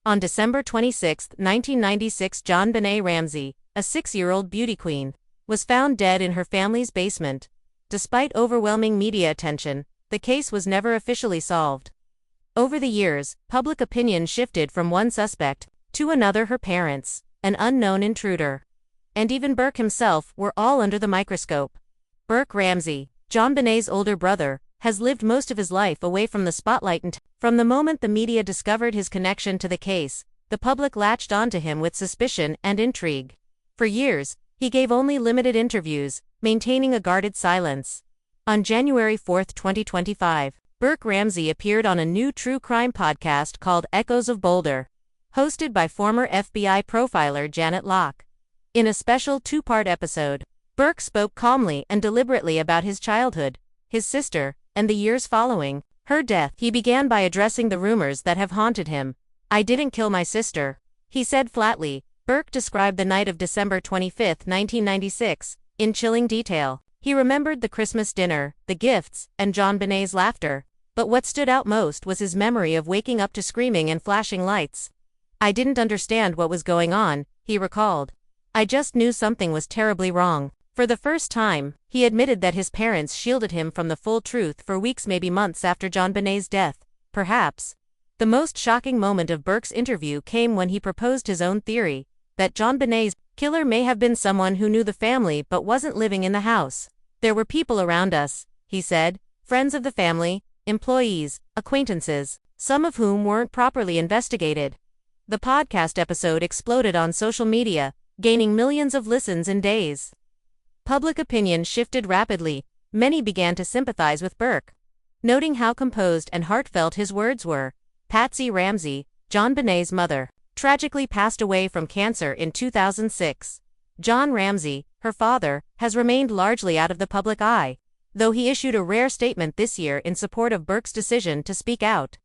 On December 26, 1996, JonBenet Ramsey, a 6-year-old beauty queen, was found dead in her family's basement. Despite overwhelming media attention, the case was never officially solved. Over the years, public opinion shifted from one suspect to another, her parents, an unknown intruder, and even Burke himself were all under the microscope. Burke Ramsey, JonBenet's older brother, has lived most of his life away from the spotlight, and from the moment the media discovered his connection to the case, the public latched onto him with suspicion and intrigue. For years, he gave only limited interviews, maintaining a guarded silence. On January 4, 2025, Burke Ramsey appeared on a new true crime podcast called Echoes of Boulder, hosted by former FBI profiler Janet Locke. In a special 2-part episode, Burke spoke calmly and deliberately about his childhood, his sister, and the years following her death. He began by addressing the rumors that have haunted him. "I didn't kill my sister," he said flatly. Burke described the night of December 25, 1996, in chilling detail. He remembered the Christmas dinner, the gifts, and JonBenet's laughter. But what stood out most was his memory of waking up to screaming and flashing lights. "I didn't understand what was going on," he recalled. "I just knew something was terribly wrong." For the first time, he admitted that his parents shielded him from the full truth for weeks, maybe months after JonBenet's death. Perhaps the most shocking moment of Burke's interview came when he proposed his own theory, that JonBenet's killer may have been someone who knew the family but wasn't living in the house. "There were people around us," he said, "friends of the family, employees, acquaintances, some of whom weren't properly investigated." The podcast episode exploded on social media, gaining millions of listens in days. Public opinion shifted rapidly. Many began to sympathize with Burke, noting how composed and heartfelt his words were. Patsy Ramsey, JonBenet's mother, tragically passed away from cancer in 2006. John Ramsey, her father, has remained largely out of the public eye, though he issued a rare statement this year in support of Burke's decision to speak out.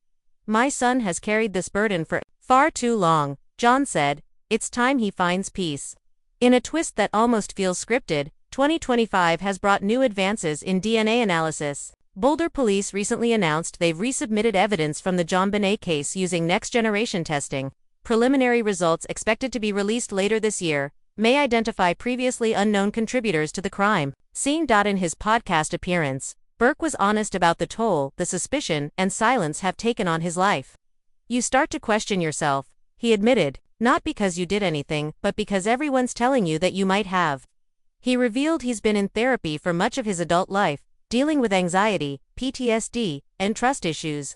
"My son has carried this burden for far too long," John said. "It's time he finds peace." In a twist that almost feels scripted, 2025 has brought new advances in DNA analysis. Boulder police recently announced they've resubmitted evidence from the JonBenet case using next-generation testing. Preliminary results, expected to be released later this year, may identify previously unknown contributors to the crime. In his podcast appearance, Burke was honest about the toll the suspicion and silence have taken on his life. "You start to question yourself," he admitted, "not because you did anything, but because everyone's telling you that you might have." He revealed he's been in therapy for much of his adult life, dealing with anxiety, PTSD, and trust issues.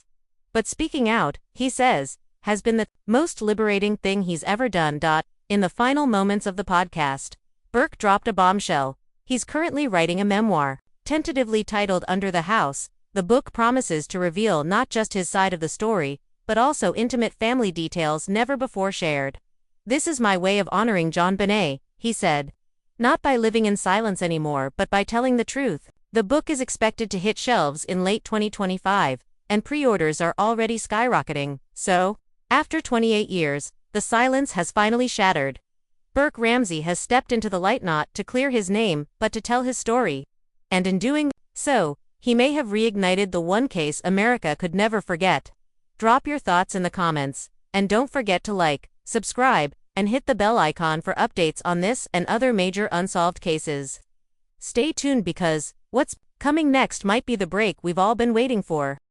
But speaking out, he says, has been the most liberating thing he's ever done. In the final moments of the podcast, Burke dropped a bombshell. He's currently writing a memoir, tentatively titled Under the House. The book promises to reveal not just his side of the story, but also intimate family details never before shared. "This is my way of honoring JonBenet," he said. "Not by living in silence anymore, but by telling the truth." The book is expected to hit shelves in late 2025, and pre-orders are already skyrocketing. So, after 28 years, the silence has finally shattered. Burke Ramsey has stepped into the light, not to clear his name, but to tell his story. And in doing so, he may have reignited the one case America could never forget. Drop your thoughts in the comments, and don't forget to like, subscribe, and hit the bell icon for updates on this and other major unsolved cases. Stay tuned, because what's coming next might be the break we've all been waiting for.